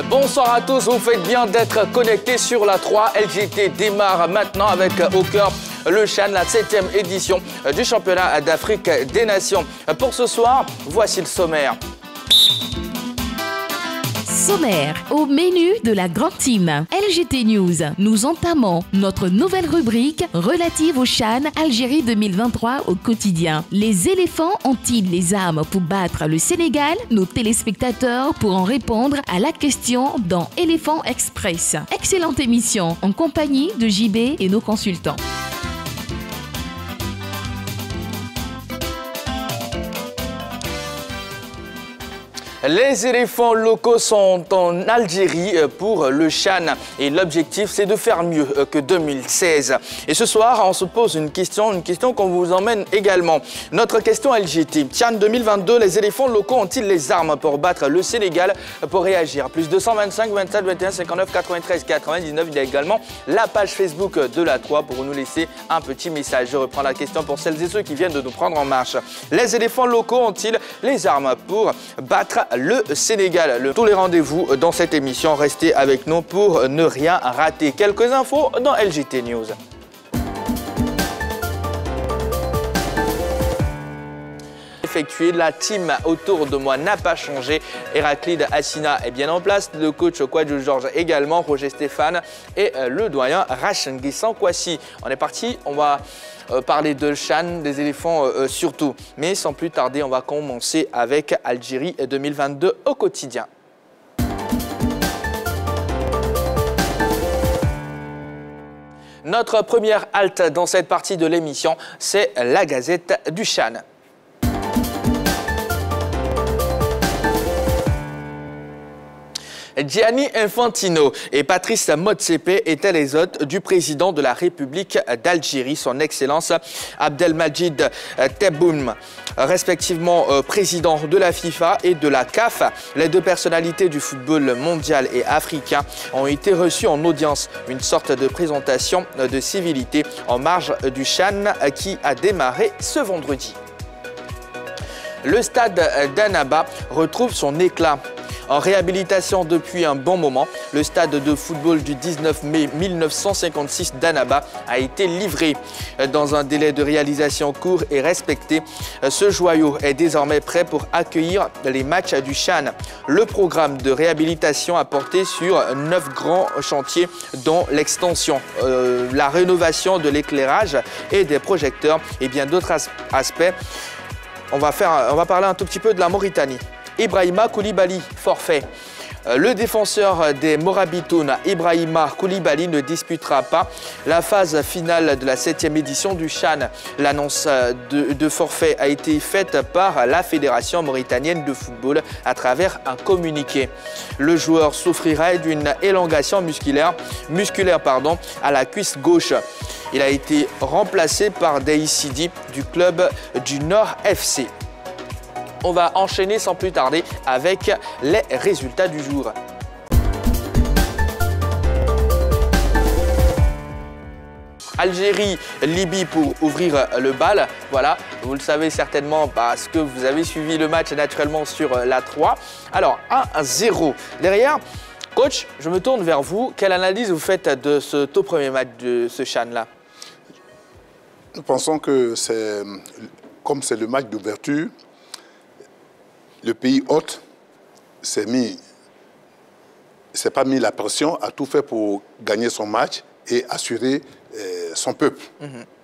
Bonsoir à tous, vous faites bien d'être connectés sur la 3. LGT démarre maintenant avec au cœur le CHAN, la 7e édition du championnat d'Afrique des Nations. Pour ce soir, voici le sommaire. Sommaire. Au menu de la grande team LGT News, nous entamons notre nouvelle rubrique relative au CHAN Algérie 2023 au quotidien. Les éléphants ont-ils les armes pour battre le Sénégal? Nos téléspectateurs pourront répondre à la question dans Éléphant Express. Excellente émission en compagnie de JB et nos consultants. Les éléphants locaux sont en Algérie pour le CHAN et l'objectif c'est de faire mieux que 2016. Et ce soir, on se pose une question qu'on vous emmène également. Notre question LGT. CHAN 2022, les éléphants locaux ont-ils les armes pour battre le Sénégal? Pour réagir, plus 225 27 21 59 93 99. Il y a également la page Facebook de la 3 pour nous laisser un petit message. Je reprends la question pour celles et ceux qui viennent de nous prendre en marche. Les éléphants locaux ont-ils les armes pour battre le Sénégal? Tous les rendez-vous dans cette émission, restez avec nous pour ne rien rater. Quelques infos dans LGT News. La team autour de moi n'a pas changé. Héraclide Assina est bien en place, le coach Kwadjo Georges également, Roger Stéphane et le doyen Rachenguissan Kwasi. On est parti, on va parler de CHAN, des éléphants surtout. Mais sans plus tarder, on va commencer avec Algérie 2022 au quotidien. Notre première halte dans cette partie de l'émission, c'est la Gazette du CHAN. Gianni Infantino et Patrice Motsepe étaient les hôtes du président de la République d'Algérie, son Excellence Abdelmadjid Tebboune, respectivement président de la FIFA et de la CAF. Les deux personnalités du football mondial et africain ont été reçues en audience, une sorte de présentation de civilité en marge du CHAN qui a démarré ce vendredi. Le stade d'Annaba retrouve son éclat. En réhabilitation depuis un bon moment, le stade de football du 19 mai 1956 d'Annaba a été livré. Dans un délai de réalisation court et respecté, ce joyau est désormais prêt pour accueillir les matchs du CHAN. Le programme de réhabilitation a porté sur 9 grands chantiers dont l'extension, la rénovation de l'éclairage et des projecteurs et bien d'autres aspects. On va parler un tout petit peu de la Mauritanie. Ibrahima Koulibaly, forfait. Le défenseur des Morabitoun, Ibrahima Koulibaly, ne disputera pas la phase finale de la 7e édition du CHAN. L'annonce de forfait a été faite par la Fédération mauritanienne de football à travers un communiqué. Le joueur souffrirait d'une élongation musculaire à la cuisse gauche. Il a été remplacé par Dey Sidi du club du Nord FC. On va enchaîner sans plus tarder avec les résultats du jour. Algérie, Libye pour ouvrir le bal. Voilà, vous le savez certainement parce que vous avez suivi le match naturellement sur la 3. Alors, 1-0. Derrière, coach, je me tourne vers vous. Quelle analyse vous faites de ce tout premier match de ce CHAN-là? Nous pensons que comme c'est le match d'ouverture, le pays hôte s'est pas mis la pression, a tout fait pour gagner son match et assurer son peuple.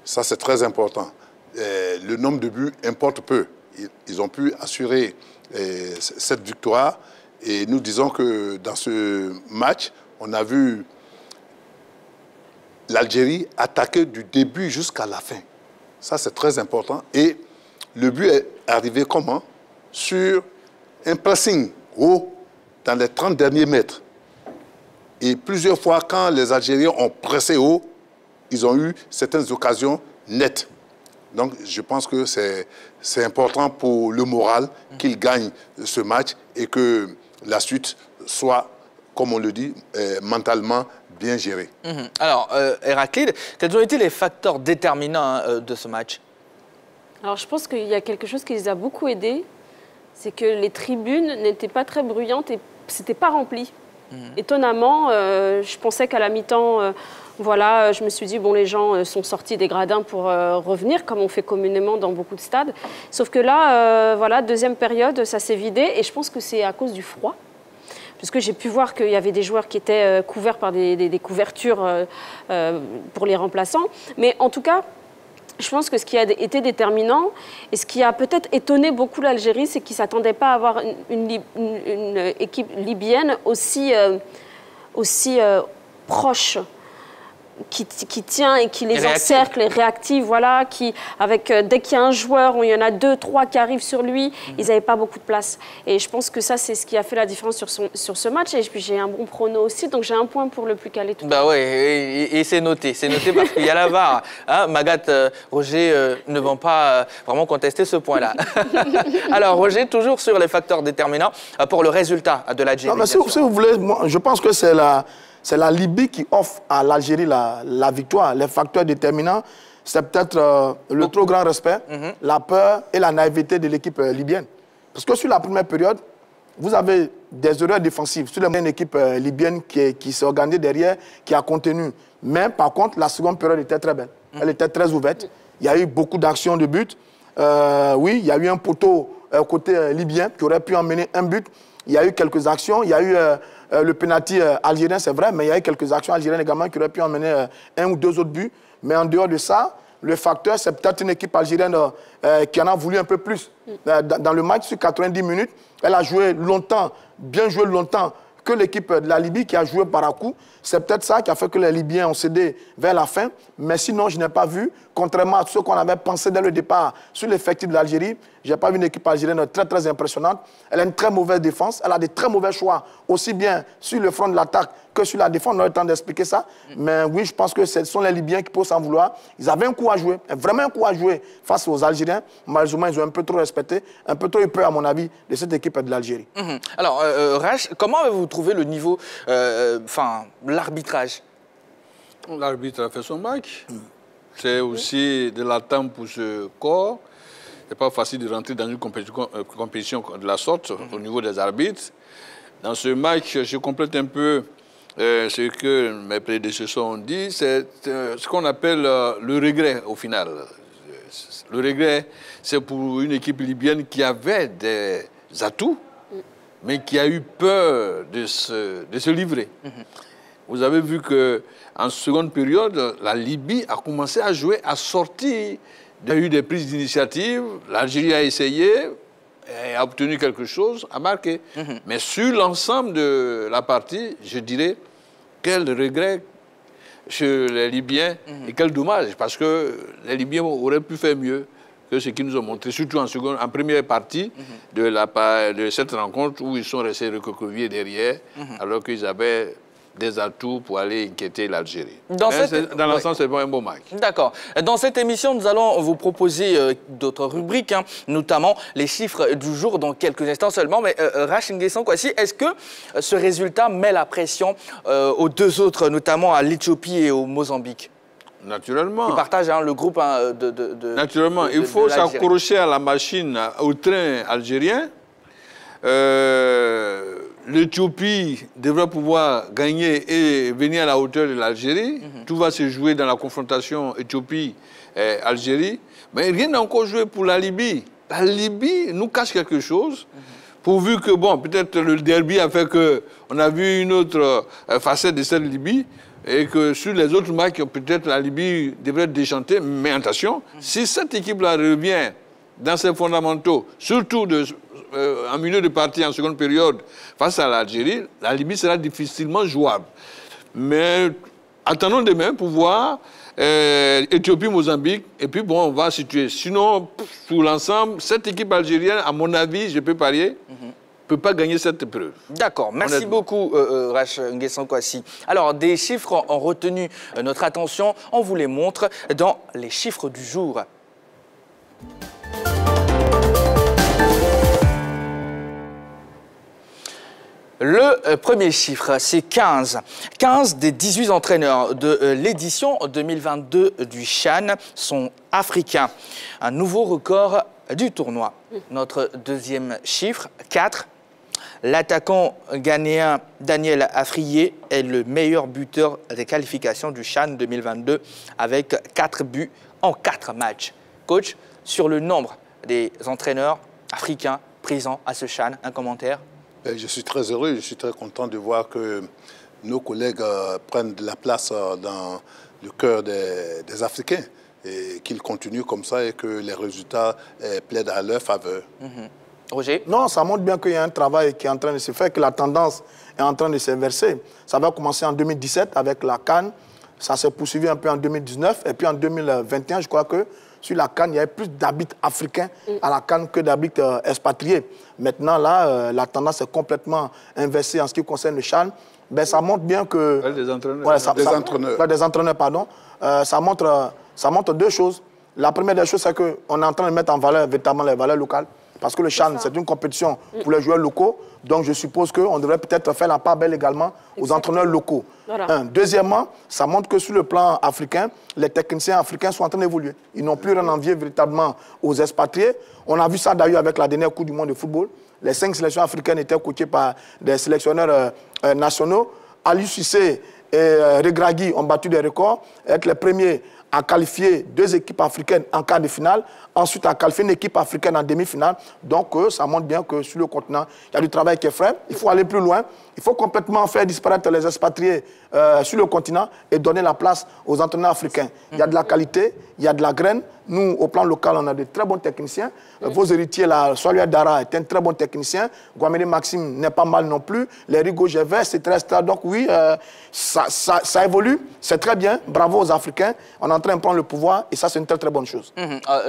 Ça, c'est très important. Le nombre de buts importe peu. Ils ont pu assurer cette victoire et nous disons que dans ce match, on a vu l'Algérie attaquer du début jusqu'à la fin. Ça, c'est très important. Et le but est arrivé comment? Sur un pressing haut dans les 30 derniers mètres. Et plusieurs fois, quand les Algériens ont pressé haut, ils ont eu certaines occasions nettes. Donc, je pense que c'est important pour le moral qu'ils gagnent ce match et que la suite soit, comme on le dit, mentalement bien gérée. Alors, Héraclide, quels ont été les facteurs déterminants de ce match? Alors, je pense qu'il y a quelque chose qui les a beaucoup aidés, c'est que les tribunes n'étaient pas très bruyantes et c'était pas rempli. Étonnamment, je pensais qu'à la mi-temps, voilà, je me suis dit, bon, les gens sont sortis des gradins pour revenir, comme on fait communément dans beaucoup de stades. Sauf que là, voilà, deuxième période, ça s'est vidé. Et je pense que c'est à cause du froid. Parce que j'ai pu voir qu'il y avait des joueurs qui étaient couverts par des couvertures pour les remplaçants. Mais en tout cas, je pense que ce qui a été déterminant et ce qui a peut-être étonné beaucoup l'Algérie, c'est qu'ils ne s'attendaient pas à avoir une équipe libyenne aussi proche, qui tient et qui les encercle, et réactive, voilà, qui, dès qu'il y a un joueur, où il y en a 2, 3 qui arrivent sur lui, ils n'avaient pas beaucoup de place. Et je pense que ça, c'est ce qui a fait la différence sur ce match. Et puis j'ai un bon prono aussi, donc j'ai un point pour le plus calé tout à l'heure. Bah ouais, et c'est noté parce qu'il y a la VAR. Hein, Magat, Roger ne vont pas vraiment contester ce point-là. Alors Roger, toujours sur les facteurs déterminants pour le résultat de l'Algérie. Si vous voulez, moi, je pense que c'est la Libye qui offre à l'Algérie la victoire. Les facteurs déterminants, c'est peut-être le trop grand respect, la peur et la naïveté de l'équipe libyenne. Parce que sur la première période, vous avez des erreurs défensives sur une équipe libyenne qui s'est organisée derrière, qui a contenu. Mais par contre, la seconde période était très belle. Elle était très ouverte. Il y a eu beaucoup d'actions de but. Oui, il y a eu un poteau côté libyen qui aurait pu emmener un but. Il y a eu quelques actions. Il y a eu le penalty algérien, c'est vrai, mais il y a eu quelques actions algériennes également qui auraient pu emmener un ou deux autres buts. Mais en dehors de ça, le facteur, c'est peut-être une équipe algérienne qui en a voulu un peu plus. Dans le match, sur 90 minutes, elle a joué longtemps, bien joué longtemps, que l'équipe de la Libye qui a joué par à coup. C'est peut-être ça qui a fait que les Libyens ont cédé vers la fin. Mais sinon, je n'ai pas vu, contrairement à ce qu'on avait pensé dès le départ sur l'effectif de l'Algérie, je n'ai pas vu une équipe algérienne très, très impressionnante. Elle a une très mauvaise défense, elle a des très mauvais choix, aussi bien sur le front de l'attaque que sur la défense. On a eu le temps d'expliquer ça. Mais oui, je pense que ce sont les Libyens qui peuvent s'en vouloir. Ils avaient un coup à jouer, vraiment un coup à jouer face aux Algériens. Malheureusement, ils ont un peu trop respecté, un peu trop eu peur, à mon avis, de cette équipe de l'Algérie. Alors, Rach, comment avez-vous trouvé le niveau, l'arbitrage? L'arbitre a fait son match. C'est aussi de l'attente pour ce corps. Ce n'est pas facile de rentrer dans une compétition de la sorte au niveau des arbitres. Dans ce match, je complète un peu ce que mes prédécesseurs ont dit. C'est ce qu'on appelle le regret au final. Le regret, c'est pour une équipe libyenne qui avait des atouts, mais qui a eu peur de se livrer. Vous avez vu qu'en seconde période, la Libye a commencé à jouer, à sortir. Il y a eu des prises d'initiative, l'Algérie a essayé, a obtenu quelque chose, a marqué. Mais sur l'ensemble de la partie, je dirais, quel regret chez les Libyens et quel dommage, parce que les Libyens auraient pu faire mieux que ce qu'ils nous ont montré, surtout en première partie de cette rencontre où ils sont restés recroquevillés derrière, alors qu'ils avaient des atouts pour aller inquiéter l'Algérie. Dans l'ensemble, c'est pas un beau match. D'accord. Dans cette émission, nous allons vous proposer d'autres rubriques, notamment les chiffres du jour dans quelques instants seulement. Mais Rach Nguessan Kouassi, est-ce que ce résultat met la pression aux deux autres, notamment à l'Éthiopie et au Mozambique? Naturellement. Ils partagent le groupe Naturellement. Il faut s'accrocher à la machine, au train algérien. L'Éthiopie devrait pouvoir gagner et venir à la hauteur de l'Algérie. Tout va se jouer dans la confrontation Éthiopie-Algérie. Mais rien n'a encore joué pour la Libye. La Libye nous cache quelque chose, pourvu que, bon, peut-être le derby a fait qu'on a vu une autre facette de cette Libye, et que sur les autres matchs, peut-être la Libye devrait être déchantée. Mais attention, si cette équipe-là revient dans ses fondamentaux, surtout en milieu de partie, en seconde période, face à l'Algérie, la Libye sera difficilement jouable. Mais attendons demain pour voir Éthiopie, Mozambique, et puis bon, on va situer. Sinon, pour l'ensemble, cette équipe algérienne, à mon avis, je peux parier, ne peut pas gagner cette épreuve. D'accord, merci beaucoup Rach Nguessan Kouassi. Alors, des chiffres ont retenu notre attention, on vous les montre dans les chiffres du jour. Le premier chiffre, c'est 15. 15 des 18 entraîneurs de l'édition 2022 du CHAN sont africains. Un nouveau record du tournoi. Notre deuxième chiffre, 4. L'attaquant ghanéen Daniel Afriyé est le meilleur buteur des qualifications du CHAN 2022 avec 4 buts en 4 matchs. Coach, sur le nombre des entraîneurs africains présents à ce CHAN, un commentaire? Je suis très heureux, je suis très content de voir que nos collègues prennent de la place dans le cœur des Africains et qu'ils continuent comme ça et que les résultats plaident à leur faveur. Roger? Non, ça montre bien qu'il y a un travail qui est en train de se faire, que la tendance est en train de s'inverser. Ça va commencer en 2017 avec la CAN, ça s'est poursuivi un peu en 2019 et puis en 2021, je crois que sur la CAN, il y avait plus d'habitants africains à la CAN que d'habitants expatriés. Maintenant, là, la tendance est complètement inversée en ce qui concerne le CHAN. Ben, ça montre bien que... Des entraîneurs. Ouais, des entraîneurs, pardon. Ça montre deux choses. La première des choses, c'est qu'on est en train de mettre en valeur véritablement les valeurs locales. Parce que le CHAN, c'est une compétition pour les joueurs locaux. Donc, je suppose qu'on devrait peut-être faire la part belle également aux entraîneurs locaux. Voilà. Deuxièmement, ça montre que sur le plan africain, les techniciens africains sont en train d'évoluer. Ils n'ont plus rien à envier véritablement aux expatriés. On a vu ça d'ailleurs avec la dernière Coupe du monde de football. Les 5 sélections africaines étaient coachées par des sélectionneurs nationaux. Aliou Cissé et Regragui ont battu des records, être les premiers à qualifier 2 équipes africaines en quart de finale, ensuite à qualifier une équipe africaine en demi-finale. Donc ça montre bien que sur le continent, il y a du travail qui est fait. Il faut aller plus loin. Il faut complètement faire disparaître les expatriés sur le continent et donner la place aux entraîneurs africains. Il y a de la qualité, il y a de la graine. Nous, au plan local, on a de très bons techniciens. Vos héritiers, là, Solia Dara est un très bon technicien. Guamene Maxime n'est pas mal non plus. Les Rigo Gervais, c'est très stable. Donc oui, ça évolue. C'est très bien. Bravo aux Africains. On est en train de prendre le pouvoir et ça, c'est une très, très bonne chose.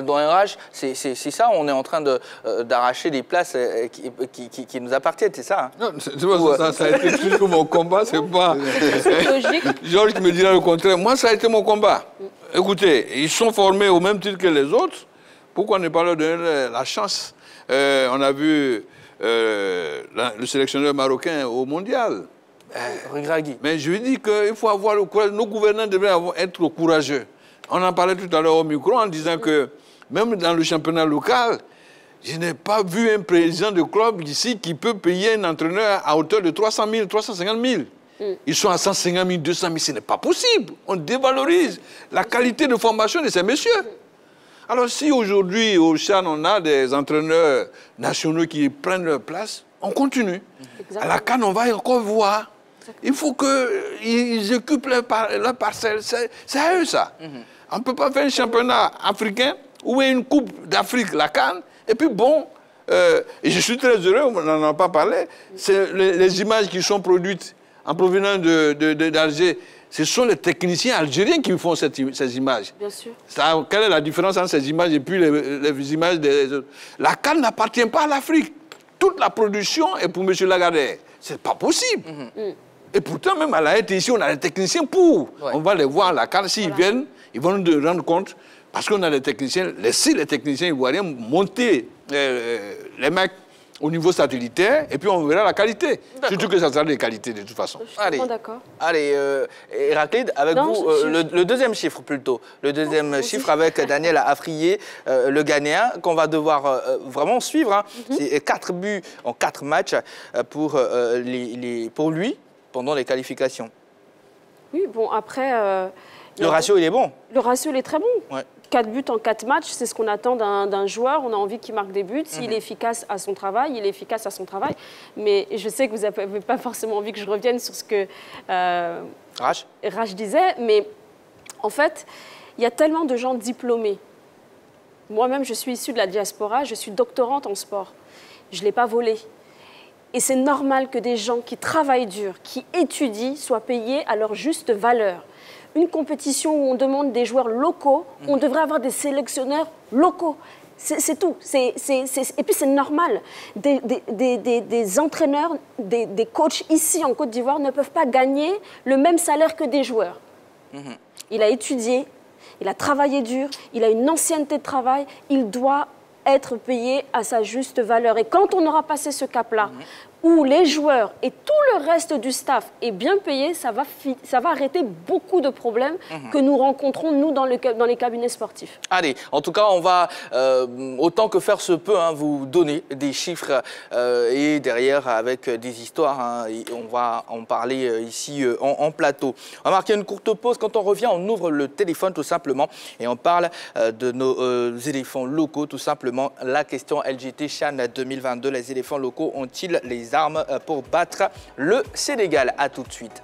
Dans RH, c'est ça, on est en train d'arracher des places qui nous appartiennent, c'est ça? Non, ça a été toujours mon combat, c'est pas... Logique. Georges me dira le contraire. Moi, ça a été mon combat. Écoutez, ils sont formés au même titre que les autres. Pourquoi ne pas leur donner la chance? On a vu le sélectionneur marocain au mondial. Mais je lui dis qu'il faut avoir le courage. Nos gouvernants devraient être courageux. On en parlait tout à l'heure au micro en disant que même dans le championnat local, je n'ai pas vu un président de club ici qui peut payer un entraîneur à hauteur de 300 000, 350 000. Ils sont à 150 000, 200 000. Ce n'est pas possible. On dévalorise la qualité de formation de ces messieurs. Alors si aujourd'hui, au CHAN, on a des entraîneurs nationaux qui prennent leur place, on continue. Exactement. À la CAN, on va encore voir. Il faut qu'ils occupent leur parcelle. C'est à eux, ça. On ne peut pas faire un championnat africain ou une coupe d'Afrique, la CAN, et puis bon, et je suis très heureux, on n'en a pas parlé, c'est les images qui sont produites en provenance d'Alger, ce sont les techniciens algériens qui font ces images. Bien sûr. Quelle est la différence entre ces images et puis les images des autres? La CAN n'appartient pas à l'Afrique. Toute la production est pour M. Lagardère. C'est pas possible. Et pourtant, même à la RT ici, on a des techniciens pour. Ouais. On va les voir à la CAN. S'ils viennent, ils vont nous rendre compte. Parce qu'on a des techniciens, laisser les techniciens ivoiriens monter les mecs au niveau satellitaire, et puis on verra la qualité. Surtout que ça sera des qualités de toute façon. Je suis d'accord. Allez, Héraclide, avec vous, le deuxième chiffre plutôt. Le deuxième chiffre avec Daniel Afriyé, le Ghanéen, qu'on va devoir vraiment suivre. Hein. C'est 4 buts en 4 matchs pour lui pendant les qualifications. Oui, bon, après... le ratio, il est bon. Le ratio, il est très bon. Ouais. 4 buts en 4 matchs, c'est ce qu'on attend d'un joueur. On a envie qu'il marque des buts. S'il est efficace à son travail, il est efficace à son travail. Mais je sais que vous n'avez pas forcément envie que je revienne sur ce que Rach disait. Mais en fait, il y a tellement de gens diplômés. Moi-même, je suis issue de la diaspora. Je suis doctorante en sport. Je ne l'ai pas volé. Et c'est normal que des gens qui travaillent dur, qui étudient, soient payés à leur juste valeur. Une compétition où on demande des joueurs locaux, on devrait avoir des sélectionneurs locaux. C'est tout. Et puis c'est normal. Des entraîneurs, des coachs ici en Côte d'Ivoire ne peuvent pas gagner le même salaire que des joueurs. Il a étudié, il a travaillé dur, il a une ancienneté de travail, il doit être payé à sa juste valeur. Et quand on aura passé ce cap-là, où les joueurs et tout le reste du staff est bien payé, ça va arrêter beaucoup de problèmes que nous rencontrons, nous, dans les cabinets sportifs. Allez, en tout cas, on va, autant que faire se peut, hein, vous donner des chiffres et derrière, avec des histoires, hein, et on va en parler ici en plateau. On va marquer une courte pause. Quand on revient, on ouvre le téléphone tout simplement et on parle de nos éléphants locaux, tout simplement. La question LGT CHAN 2022, les éléphants locaux ont-ils les armes pour battre le Sénégal? À tout de suite.